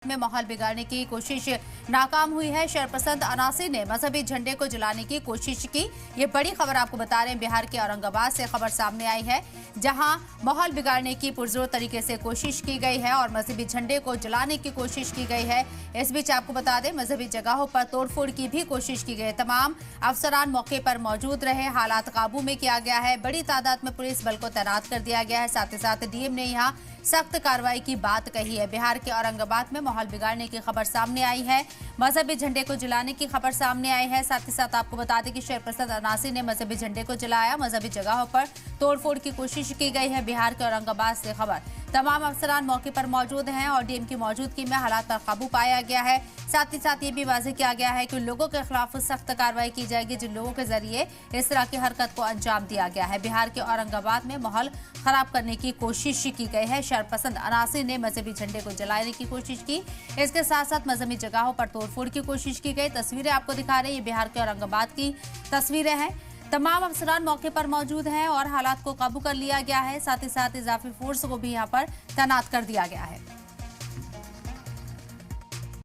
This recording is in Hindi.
में माहौल बिगाड़ने की कोशिश नाकाम हुई है। शरपसंद अनासी ने मजहबी झंडे को जलाने की कोशिश की। ये बड़ी खबर आपको बता रहे हैं, बिहार के औरंगाबाद से खबर सामने आई है, जहां माहौल बिगाड़ने की पुरजोर तरीके से कोशिश की गई है और मजहबी झंडे को जलाने की कोशिश की गई है। इस बीच आपको बता दें, मजहबी जगहों पर तोड़फोड़ की भी कोशिश की गई। तमाम अफसरान मौके पर मौजूद रहे, हालात काबू में किया गया है। बड़ी तादाद में पुलिस बल को तैनात कर दिया गया है। साथ ही साथ डीएम ने यहाँ सख्त कार्रवाई की बात कही है। बिहार के औरंगाबाद में माहौल बिगाड़ने की खबर सामने आई है, मजहबी झंडे को जलाने की खबर सामने आई है। साथ ही साथ आपको बता दें कि शरपसंद अनासी ने मजहबी झंडे को जलाया, मजहबी जगहों पर तोड़फोड़ की कोशिश की गई है। बिहार के औरंगाबाद से खबर, तमाम अफसरान मौके पर मौजूद हैं और डीएम की मौजूदगी में हालात पर काबू पाया गया है। साथ ही साथ ये भी वाज़ेह किया गया है कि लोगों के खिलाफ सख्त कार्रवाई की जाएगी जिन लोगों के जरिए इस तरह की हरकत को अंजाम दिया गया है। बिहार के औरंगाबाद में माहौल खराब करने की कोशिश की गई है। शरपसंद अनासी ने मजहबी झंडे को जलाने की कोशिश की, इसके साथ साथ मजहबी जगहों पर तोड़फोड़ की कोशिश की गई। तस्वीरें आपको दिखा रहे हैं, ये बिहार के औरंगाबाद की तस्वीरें हैं। तमाम अफसरान मौके पर मौजूद हैं और हालात को काबू कर लिया गया है। साथ ही साथ इजाफी फोर्स को भी यहाँ पर तैनात कर दिया गया है।